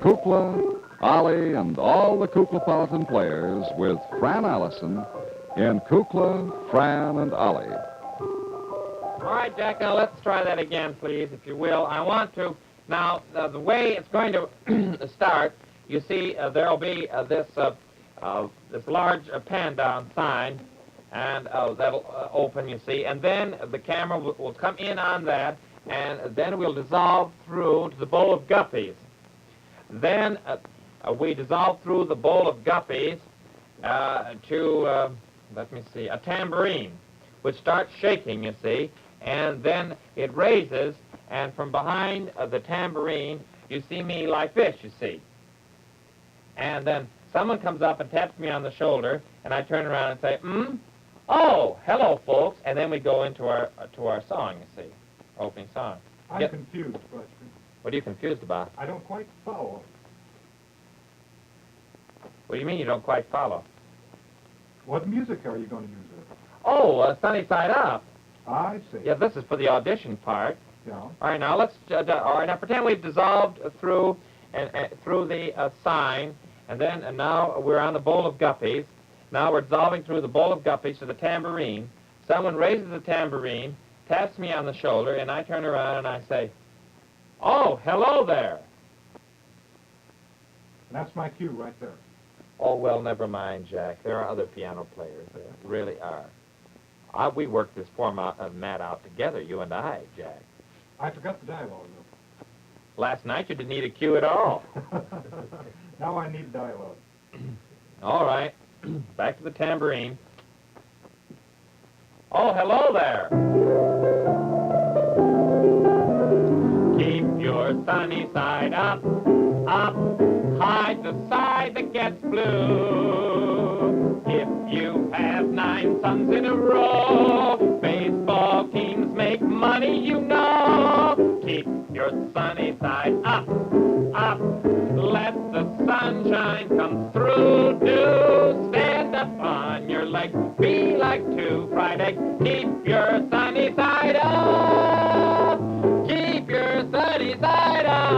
Kukla, Ollie, and all the Kuklapolitan players with Fran Allison in Kukla, Fran and Ollie. All right, Jack, now let's try that again, please, if you will. I want to, now, the way it's going to start, you see, there'll be this large pan-down sign, and that'll open, you see, and then the camera will come in on that, and then we'll dissolve through to the bowl of guppies. Then we dissolve through the bowl of guppies to, let me see, a tambourine, which starts shaking, you see, and then it raises, and from behind the tambourine, you see me like this, you see. And then someone comes up and taps me on the shoulder, and I turn around and say, oh, hello, folks, and then we go into our song, you see, opening song. I'm confused, Fletcher. What are you confused about? I don't quite follow. What do you mean you don't quite follow? What music are you going to use there? Oh, Sunny Side Up. I see. Yeah, this is for the audition part. Yeah. All right, now let's. All right, now pretend we've dissolved through through the sign, and then now we're on the bowl of guppies. Now we're dissolving through the bowl of guppies to the tambourine. Someone raises the tambourine, taps me on the shoulder, and I turn around and I say, "Oh, hello there." And that's my cue right there. Oh, well, never mind, Jack. There are other piano players. There really are. We worked this format out together, you and I, Jack. I forgot the dialogue, though. Last night you didn't need a cue at all. Now I need dialogue. All right. Back to the tambourine. Oh, hello there. Keep your sunny side up, up. Hide the side that gets blue. If you have 9 suns in a row, baseball teams make money, you know. Keep your sunny side up, up. Let the sunshine come through. Do stand up on your legs. Be like 2 fried eggs. Keep your sunny side up. Keep your sunny side up.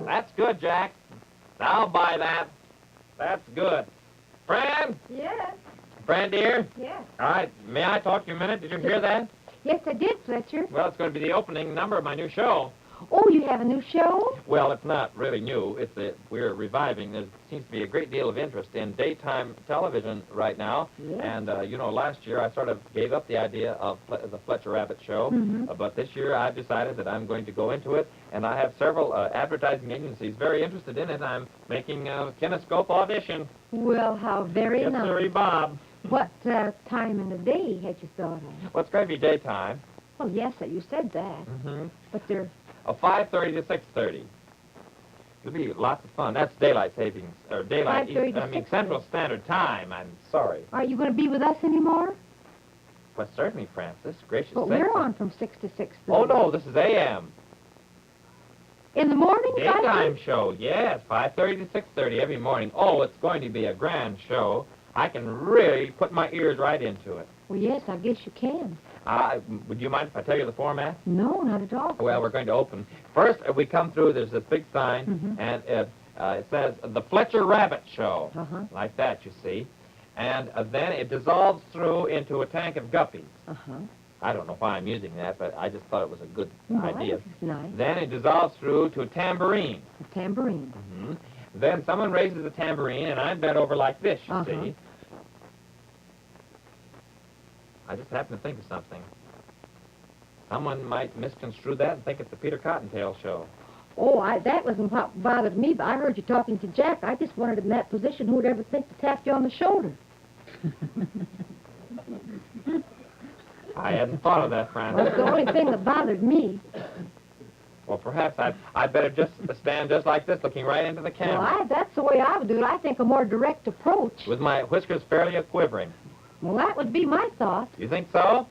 That's good, Jack. I'll buy that. That's good. Fran? Yes. Fran, dear? Yes. All right. May I talk to you a minute? Did you hear that? Yes, I did, Fletcher. Well, it's going to be the opening number of my new show. Oh, you have a new show? Well, it's not really new. We're reviving. There seems to be a great deal of interest in daytime television right now. Yes. And, last year I sort of gave up the idea of the Fletcher Rabbit show. Mm-hmm. But this year I've decided that I'm going to go into it. And I have several advertising agencies very interested in it. I'm making a kinescope audition. Well, how very Yes, nice. sirree, Bob. What time in the day had you thought of? Well, it's going to be daytime. Well, yes, you said that. Mm-hmm. But they're... 5:30 to 6:30. It'll be lots of fun. That's daylight savings, or daylight, 5:30 to 6:30. Central Standard Time. I'm sorry. Are you going to be with us anymore? Well, certainly, Francis. Gracious But sakes. we're on from 6 to 6:30. Oh, no, this is AM. In the morning? Daytime show, yes, 5:30 to 6:30 every morning. Oh, it's going to be a grand show. I can really put my ears right into it. Well, yes, I guess you can. Would you mind if I tell you the format? No, not at all. Well, we're going to open. First, we come through, there's this big sign, Mm-hmm. and it says, The Fletcher Rabbit Show, Uh-huh. like that, you see. And then it dissolves through into a tank of guppies. Uh-huh. I don't know why I'm using that, but I just thought it was a good idea. It's nice. Then it dissolves through to a tambourine. A tambourine. Mm-hmm. Then someone raises the tambourine, and I'm bent over like this, you Uh-huh. see. I just happened to think of something. Someone might misconstrue that and think it's the Peter Cottontail show. Oh, that wasn't what bothered me, but I heard you talking to Jack. I just wanted in that position who would ever think to tap you on the shoulder. I hadn't thought of that, Francis. That's the only thing that bothered me. Well, perhaps I'd better just stand just like this, looking right into the camera, Well, that's the way I would do it. I think a more direct approach. with my whiskers fairly a-quivering. Well, that would be my thought. You think so?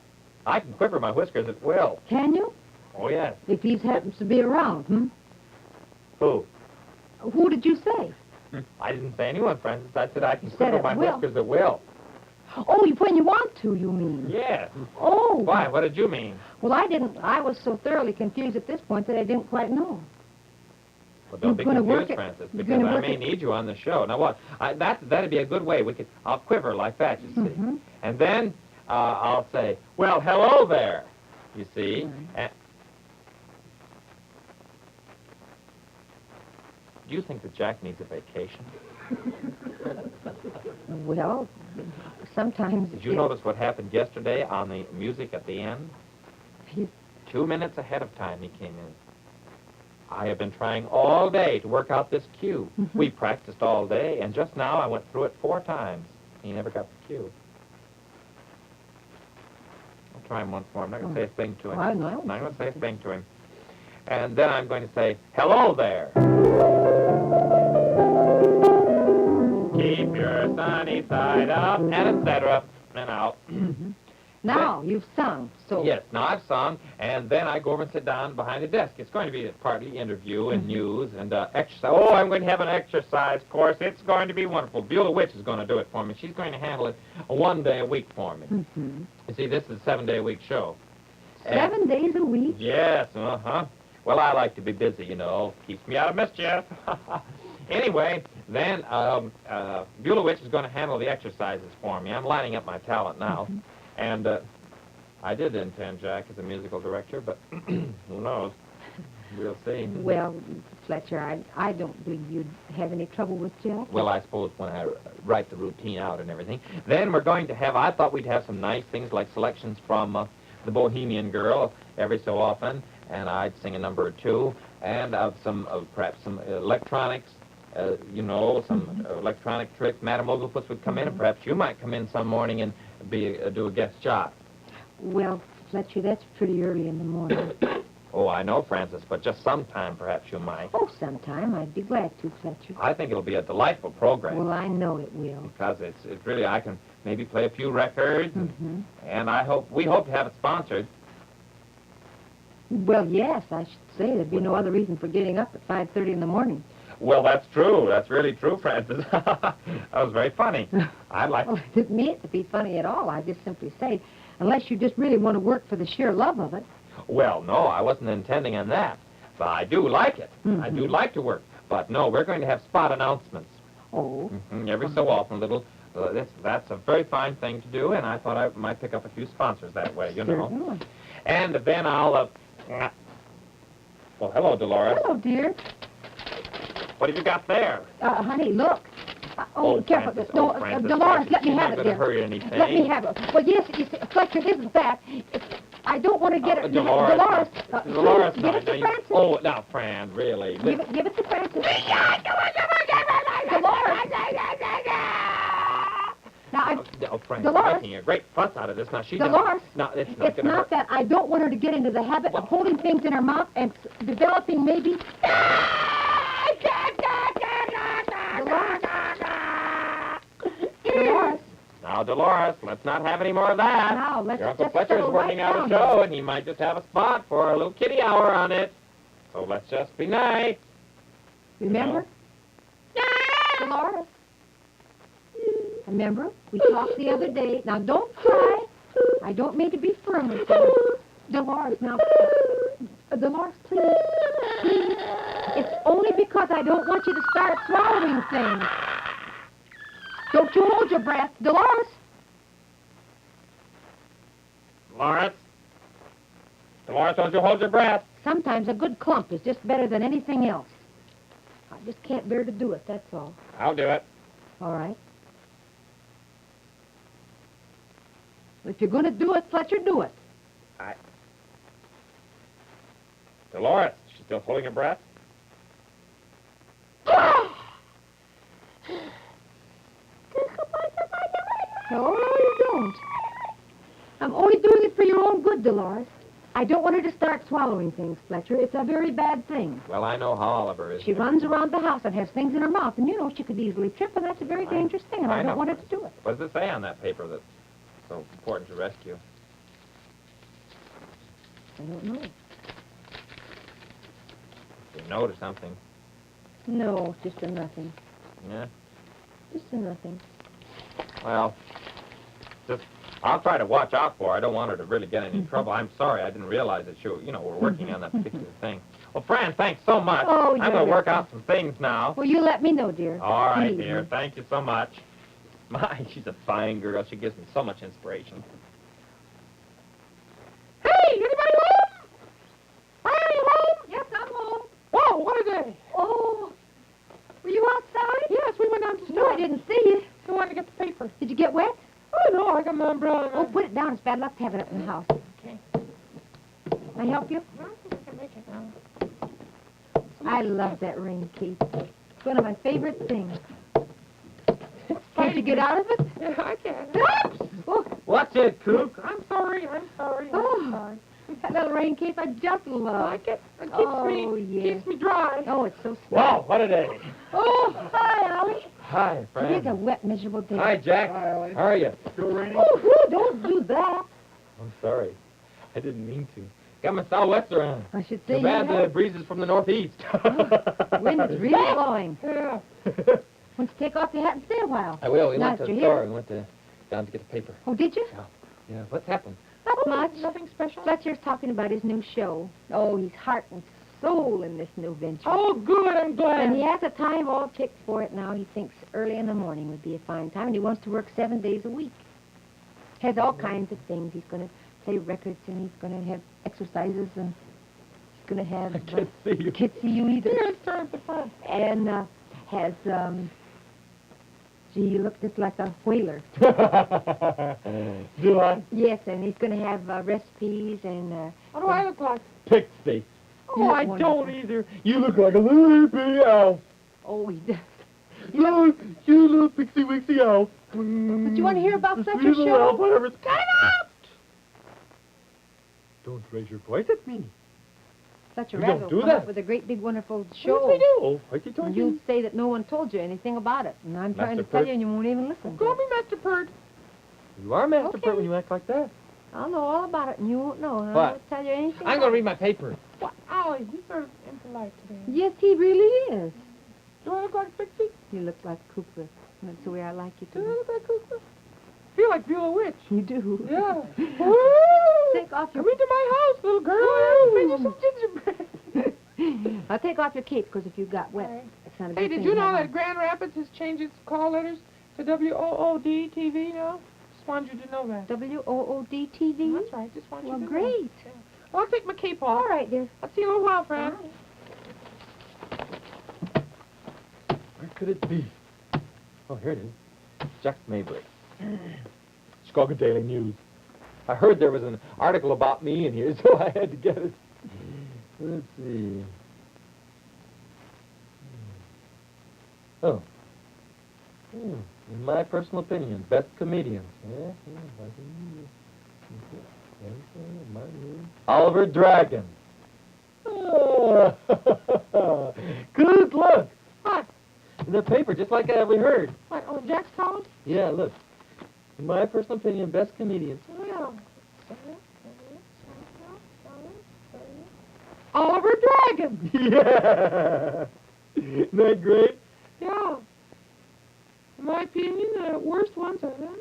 I can quiver my whiskers at will. Can you? Oh, yes. If he happens to be around, Who? Who did you say? I didn't say anyone, Francis. I said I can You said quiver at my will. whiskers at will. Oh, when you want to, you mean? Yes. Oh. Why? What did you mean? Well, I was so thoroughly confused at this point that I didn't quite know. Well, don't be You're gonna work confused, it- Francis, you're because gonna I work may it- need you on the show. Now, what? That'd be a good way. I'll quiver like that, you see. Mhm. And then I'll say, well, hello there, you see. Right. And do you think that Jack needs a vacation? Well, sometimes... Did you notice what happened yesterday on the music at the end? He- 2 minutes ahead of time he came in. I have been trying all day to work out this cue. Mhm. We practiced all day, and just now I went through it 4 times. He never got the cue. I'll try him once more. I'm not going to say a thing to him. I know. I'm not going to say a thing to him. And then I'm going to say, hello there. Keep your sunny side up, and etc. And out. Now, you've sung, so... Yes, now I've sung, and then I go over and sit down behind the desk. It's going to be partly interview and news and exercise. Oh, I'm going to have an exercise course. It's going to be wonderful. Beulah Witch is going to do it for me. She's going to handle it 1 day a week for me. Mhm. You see, this is a 7-day-a-week show. 7 days a week? Yes, uh-huh. Well, I like to be busy, you know. Keeps me out of mischief. Anyway, then Beulah Witch is going to handle the exercises for me. I'm lining up my talent now. And I did intend Jack as a musical director, but who knows? We'll see. Well, Fletcher, I don't believe you'd have any trouble with Jack. Well, I suppose when I write the routine out and everything. Then we're going to have, I thought we'd have some nice things like selections from the Bohemian Girl every so often, and I'd sing a number or two, and perhaps some electronics, you know, some electronic tricks. Madame Oglefuss would come in, and perhaps you might come in some morning and do a guest shot. Well, Fletcher, that's pretty early in the morning. Oh, I know, Francis, but just sometime perhaps you might. Oh, sometime. I'd be glad to, Fletcher. I think it'll be a delightful program. Well, I know it will. Because it's really, I can maybe play a few records, and we hope to have it sponsored. Well, yes, I should say there'd be no other reason for getting up at 5:30 in the morning. Well, that's true. That's really true, Francis. That was very funny. I'd like Well, I didn't mean it to be funny at all. I just simply say, unless you just really want to work for the sheer love of it. Well, no, I wasn't intending on that. But I do like it. I do like to work. But no, we're going to have spot announcements. Oh. Every so often, little. That's a very fine thing to do, and I thought I might pick up a few sponsors that way, you know. Certainly. And then I'll. Well, hello, Dolores. Hello, dear. What have you got there? Honey, look. Careful. Francis, No, Francis, Dolores, Francis, let me you're have not it, gonna dear. hurt anything. Let me have it. Well, yes, you see, Fletcher, it isn't that. I don't want to get it. Dolores. Dolores. Dolores, give it to now, Francis. oh, now, Fran, really. Give it to Francis. Now, Fran, Dolores. making a great fuss out of this. Now, she Dolores, doesn't. No, it's not it's going to not hurt. that I don't want her to get into the habit of holding things in her mouth and developing maybe... Dolores. Now, Dolores, let's not have any more of that. Now, let's Your Uncle just Fletcher's settle working right out a down show, here. and he might just have a spot for a little kitty hour on it. So let's just be nice. Remember? Dolores. Remember? We talked the other day. Now, don't cry. I don't mean to be firm with you. Dolores, now. Dolores, please. Please. It's only because I don't want you to start swallowing things. Don't you hold your breath. Dolores. Dolores? Dolores, don't you hold your breath. Sometimes a good clump is just better than anything else. I just can't bear to do it, that's all. I'll do it. All right. If you're going to do it, Fletcher, do it. Dolores, she's still holding her breath? No, you don't. I'm only doing it for your own good, Dolores. I don't want her to start swallowing things, Fletcher. It's a very bad thing. Well, I know how Oliver is. She runs around the house and has things in her mouth, and you know she could easily trip, and that's a very dangerous thing, and I know. don't want her to do it. What does it say on that paper that's so important to rescue? I don't know. A note or something. No, just a nothing. Yeah? Just a nothing. Well, just, I'll try to watch out for her. I don't want her to really get any trouble. I'm sorry, I didn't realize that we're working on that particular thing. Well, Fran, thanks so much. Oh, I'm going to work out some things now. Well, you let me know, dear. All right, Please. dear. Thank you so much. My, she's a fine girl. She gives me so much inspiration. Hey, anybody home? Fran, you home? Yes, I'm home. Whoa, what are they? Oh, were you outside? Yes, we went down to the No, I didn't see you. We wanted to get the paper. Did you get wet? Oh, no, I got my umbrella. Oh, put it down. It's bad luck to have it up in the house. Okay. Can I help you? I think I can make it now. I love that ring, Keith. It's one of my favorite things. Can't you get out of it? Yeah, I can. Oh, What's it, Kook? I'm sorry. oh, that little rain cape I just I love. like it. It keeps Oh, yes. keeps me dry. Oh, it's so sweet. Wow, what a day. Oh, hi, Ollie. Hi, It is a wet, miserable day. Hi, Jack. Hi, Ollie. How are you? Still raining? Oh, don't do that. I'm sorry. I didn't mean to. Got my sou'wester on. I should say Too bad you the breezes from the northeast. wind is really blowing. Yeah. Why don't you take off your hat and stay a while? I will. We Now went to that the you're store. here. We went down to get the paper. Oh, did you? Yeah, what's happened? Not much. Nothing special. Fletcher's talking about his new show. Oh, he's heart and soul in this new venture. Oh, good. I'm glad. And he has a time all picked for it now. He thinks early in the morning would be a fine time, and he wants to work 7 days a week. Has all kinds of things. He's going to play records, and he's going to have exercises, and he's going to have... I can't see you. Can't see you either. Here, start at the front. And has, gee, you look just like a whaler. Do I? Yes, and he's going to have recipes and... What do I look like? Pixie. You Oh, look I wonderful. don't either. You look like a little bitty owl. Oh, he does. Look, you little pixie wixie owl. But you want to hear about The Fletcher's sweet little owl, show? whatever. Time out! Don't raise your voice at me. Fletcher We don't Rabbit do will come that. up with a great big wonderful Yes, show. we do. Oh, I told And you. you'll say that no one told you anything about it. And I'm trying Master to tell Pert. you, and you won't even listen. Call me Master Pert. You are Master Okay. Pert when you act like that. I'll know all about it, and you won't know. And I What? won't tell you anything. I'm about going to read my paper. Well, Ollie, he's sort of impolite today. it. Yes, he really is. Do I look like Pixie? You look like Kukla. That's the way I like you Do I to. look like Kukla? I feel like Beulah Witch. You do. Yeah. Take off your... Come into my house, little girl. I'll bring you some gingerbread. I'll take off your cape, because if you got wet, Right. it's not a Hey, good did thing you to know have that on. Grand Rapids has changed its call letters to WOOD TV now? Just wanted you to know that. WOOD-TV? That's right. Just want you Well, to know. great. Well, I'll take my cape off. All right, dear. I'll see you in a little while, Fran. Where could it be? Oh, here it is. Jack Mabley. Chicago Daily News. I heard there was an article about me in here, so I had to get it. Let's see. Oh. In my personal opinion, best comedians. Oliver Dragon. Oh. Good, look. What? In the paper, just like we heard. What, on Jack's column? Yeah, look. In my personal opinion, best comedians. Well. Oliver Dragon. Yeah! Isn't that great? Yeah. In my opinion, the worst ones are them.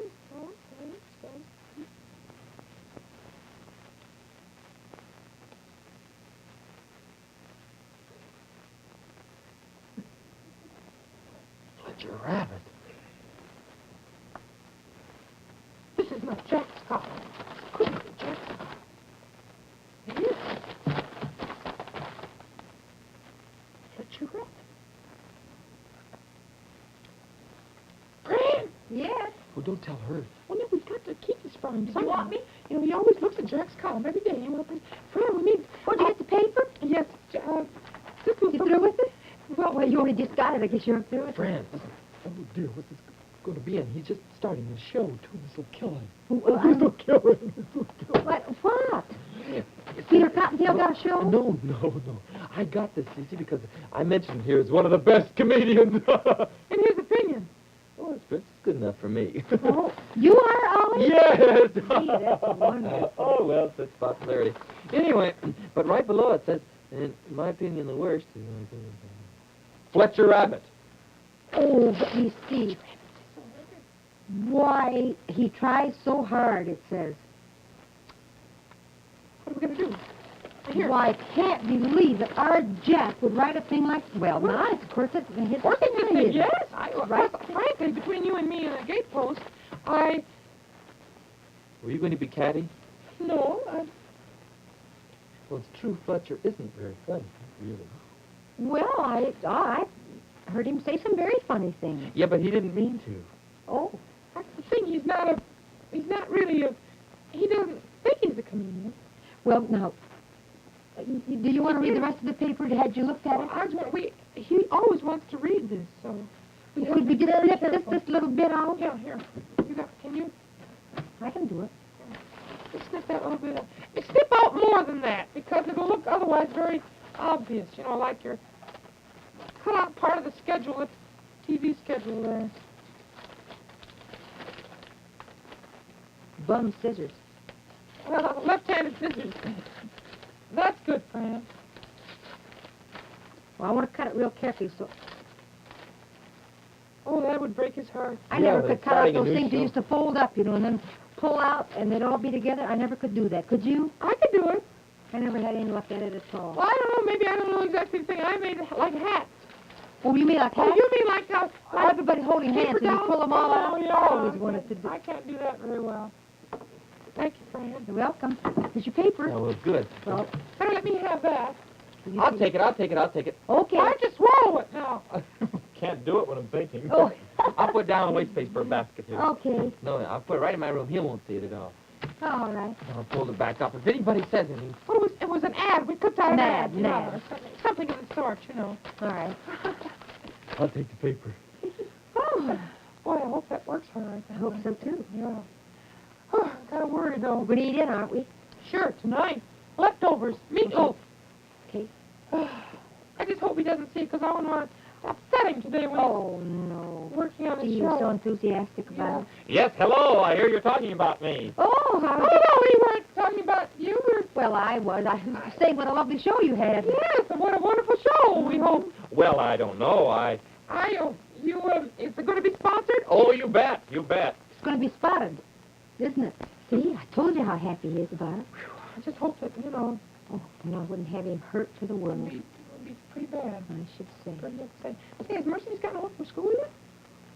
Fletcher Rabbit. This is not Jack's column. Couldn't be Jack's column. It is. Fletcher Rabbit. Fran! Yes. Oh, don't tell her. Well, no, we've got to keep this from him. Did you want me? You know, he always looks at Jack's column every day. You know, Fran, we need... Oh, did you get the paper? Yes, this was... You through with it? Well, Well, you only just got it. I guess you're through with it. Fran, listen. Oh, dear, what's this going to be in? He's just starting the show, too. This will kill him. Well, This will kill him. This will kill him. What? Peter Cottontail got a show? No. I got this, you see, because I mentioned here as one of the best comedians. In his opinion. Oh, it's good enough for me. Oh, you are, Ollie? Yes! Gee, that's wonderful. Oh, well, such popularity. Anyway, but right below it says, in my opinion, the worst is Fletcher Rabbit. Oh, let me see. Why, he tries so hard, it says. What are we going to do? Here. Why, I can't believe that our Jack would write a thing like... Well, not, of course, it's his... Of course it's his. yes. Right. Frankly, between you and me and the gatepost, Were you going to be catty? No, Well, it's true Fletcher isn't very funny, really. Well, I heard him say some very funny things. Yeah, but he didn't mean to. Oh, that's the thing. He's not really he doesn't think he's a comedian. well, now, do you want to read the rest of the paper? Had you looked at it? He always wants to read this, so. Could we just snip this little bit out? Yeah, here. Can you? I can do it. Just snip that little bit out. Snip out more than that, because it'll look otherwise very obvious, like you're cut out part of the schedule, the TV schedule there. Bum scissors. Well, left-handed scissors. That's good, Fran. Well, I want to cut it real carefully, so... Oh, that would break his heart. I Yeah, never but could it's cut out starting a those new things that show. used to fold up, and then pull out, and they'd all be together. I never could do that. Could you? I could do it. I never had any luck at it at all. Well, I don't know. Maybe I don't know exactly the thing. I made like hats. Oh, you mean like Oh, hats? you mean like Everybody's holding hands, paper and you dolls? pull them all out. Oh, yeah. I always wanted to do. I can't do that very well. Thank you, Fran. You're welcome. Here's your paper. Oh, well, good. Well, Better let me have that. I'll take it. Okay. Why don't you swallow it now? Can't do it when I'm thinking. Oh. I'll put down a waste paper basket here. Okay. No, I'll put it right in my room. He won't see it at all. All right. I'll pull it back up. If anybody says anything, Well, it was an ad. We put out an ad. An ad. Or something of the sort, All right. I'll take the paper. Oh, boy, I hope that works all right. I hope so, too. Yeah. Kind of worried, though. We're going to eat in, aren't we? Sure, tonight. Leftovers. Meatloaf. Okay. I just hope he doesn't see it, because I wouldn't want to upset him today when Oh, no. he's working on See, the you were so show. enthusiastic about it. Yes, hello. I hear you're talking about me. Oh, how... Oh, no, we weren't talking about you. Well, I was. I was saying what a lovely show you had. Yes, and what a wonderful show, we hope. Well, I don't know. Is it going to be sponsored? Oh, you bet. You bet. It's going to be spotted, isn't it? See, I told you how happy he is about it. I just hope that, Oh, and I wouldn't have him hurt to the it'll world, be pretty bad. I should say. Pretty upset. Say, has Mercedes gotten home from school yet?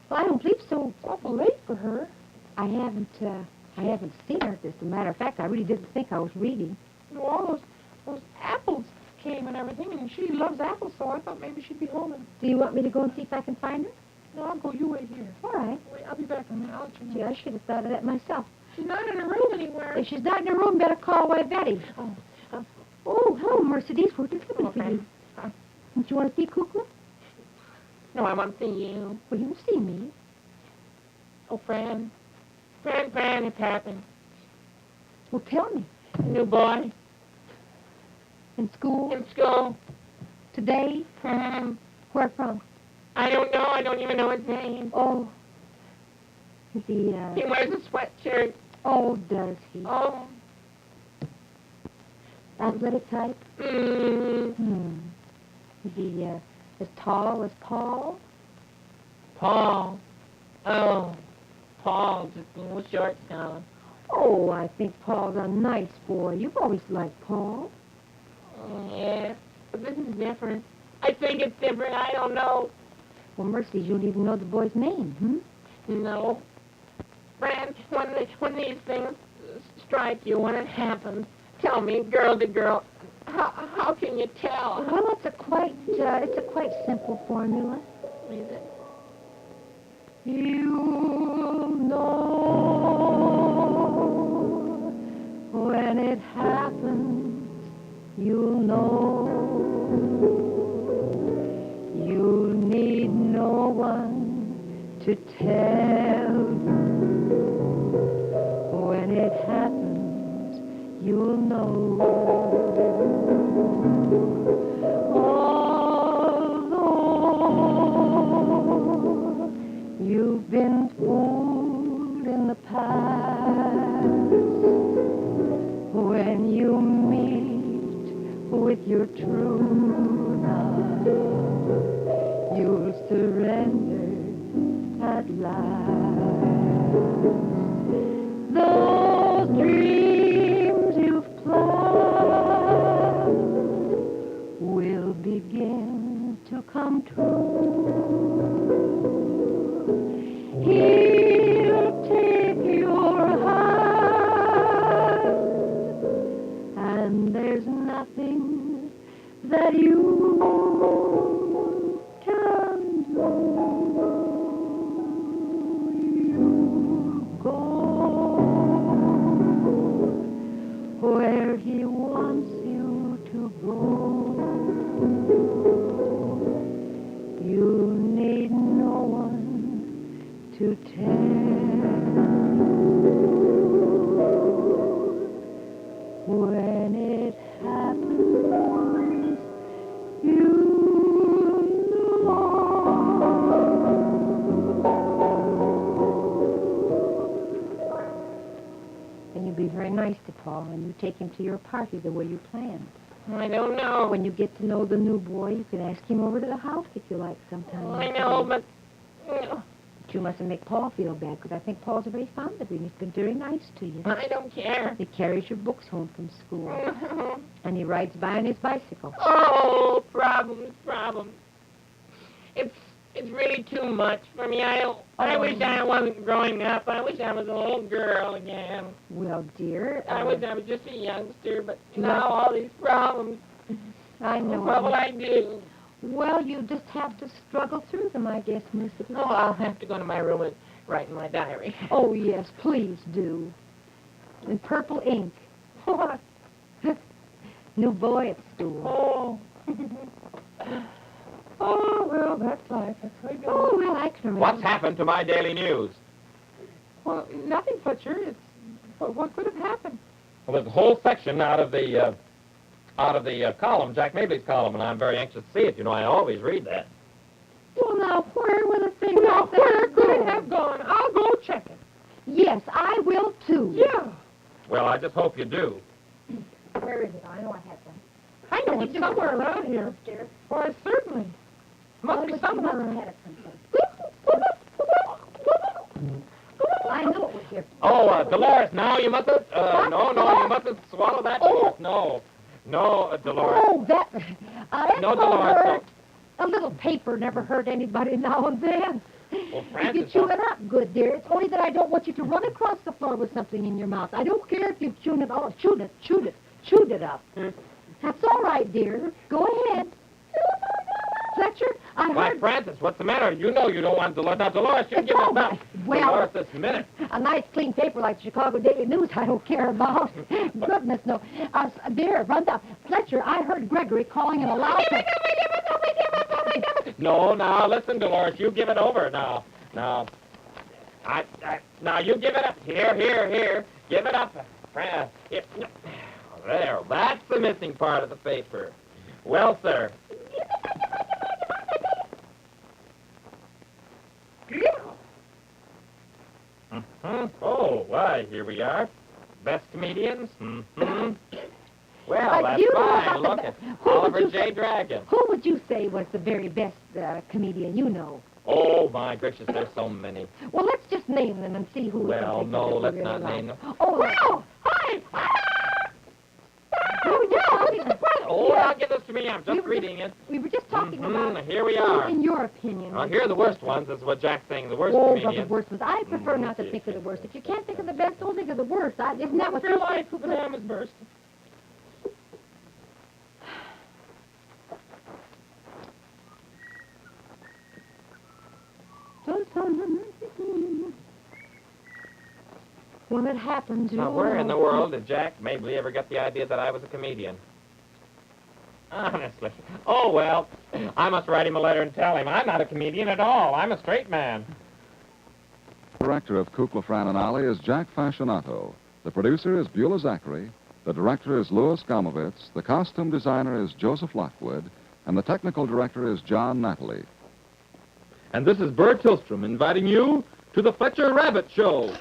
Well, I don't believe so. It's awful late for her. I haven't seen her. As a matter of fact, I really didn't think I was reading. All those apples came and everything, and she loves apples, so I thought maybe she'd be home. And, Do you want me to go and see if I can find her? no, I'll go. You wait here. All right. Wait, I'll be back in a minute. I'll let you know. Gee, I should have thought of that myself. She's not in her room anywhere. If she's not in her room, better call White Betty. Oh, hello, Mercedes. We're just looking for you. Don't you want to see Kukla? No, I want to see you. Well, you see me. Oh, Fran. Fran, it's happened. Well, tell me. New boy. In school? In school. Today? Where from? I don't know. I don't even know his name. Oh. Is he, He wears a sweatshirt. Oh, does he? Oh. Athletic type? Mm. Is he, as tall as Paul? Paul. Oh. Paul, just a little short now. Oh, I think Paul's a nice boy. You've always liked Paul. Yeah, but this is different. I think it's different. I don't know. Well, Mercy, you don't even know the boy's name, No. Fran, when these things strike you, when it happens, tell me, girl to girl, how can you tell? Well, it's a quite simple formula. Is it? You'll know when it happens. You'll know. You need no one to tell you. When it happens, you'll know. Although you've been fooled in the past, when you meet with your true love, you'll surrender at last. Those dreams you've planned will begin to come true. He'll take your hand, and there's nothing that you can do. You go where he wants you to go. You need no one to tell. When it happens, you know. And you be very nice to Paul, and you take him to your party the way you planned. I don't know. When you get to know the new boy, you can ask him over to the house if you like sometime. I know, but... But you mustn't make Paul feel bad, because I think Paul's very fond of you, and he's been very nice to you. I don't care. He carries your books home from school, and he rides by on his bicycle. Oh, problems. It's really too much for me. I wish I wasn't growing up. I wish I was a little girl again. Well, dear... I wish I was just a youngster, but you now like- all these problems. I know. What will I do? Well, you just have to struggle through them, I guess, Missy. Oh, I'll have to go to my room and write in my diary. Oh, yes, please do. In purple ink. What? New boy at school. Oh. Oh, well, that's life. That's how it goes. Oh, well, I can remember. What's happened to my daily news? Well, nothing, Fletcher. What could have happened? Well, there's a whole section out of the column, Jack Mabley's column, and I'm very anxious to see it. You know, I always read that. Well, now, where will a thing Now, like that where could it go? have gone? I'll go check it. Yes, I will, too. Yeah. Well, I just hope you do. Where is it? I know I have one. I know it's somewhere around here. Dear. Why, certainly. Must be somewhere around. have it someplace. I know it was here. Oh, Dolores, now you mustn't, What? no, you mustn't swallow that, Oh. Dolores. No, Dolores. Oh, that... that's No, no Dolores, hurt. A little paper never hurt anybody now and then. Well, If Francis, you chew it up good, dear. It's only that I don't want you to run across the floor with something in your mouth. I don't care if you chew it. Oh, chewed it up. That's all right, dear. Go ahead. Fletcher, I Why, heard... Francis, what's the matter? You know you don't want Dolores. Now, Dolores, you It's give all it back. right. Well- Dolores, this minute. A nice clean paper like the Chicago Daily News I don't care about. Goodness, no. Dear, run down. Fletcher, I heard Gregory calling in a loud... No, now, listen, Dolores, you give it over now. Now, now, you give it up. Here. Give it up. Here. There, that's the missing part of the paper. Well, sir. Oh, why, here we are. Best comedians. Well, that's you know fine. about the Look be- at who would Oliver you J. say- Dragon. Who would you say was the very best comedian you know? Oh, my gracious, there's so many. Well, let's just name them and see who we can Well, think no, of that we let's really not like. name them. Oh, Well, hi! Oh, now give this to me. I'm just reading it. We were just talking about Here we who, are. in your opinion. Now, here are the worst ones. This is what Jack's saying. The worst Oh, but the comedians. worst ones. I prefer not to think of the worst. If you can't think of the best, don't think of the worst. Isn't that what Your you life, think? the dam is burst. When it happens, Now, you'll where in the know. world did Jack Mabley ever get the idea that I was a comedian? Honestly. Oh, well, I must write him a letter and tell him I'm not a comedian at all. I'm a straight man. Director of Kukla, Fran and Ollie is Jack Fascinato. The producer is Beulah Zachary. The director is Louis Gomovitz. The costume designer is Joseph Lockwood. And the technical director is John Natalie. And this is Bert Tillstrom inviting you to the Fletcher Rabbit Show.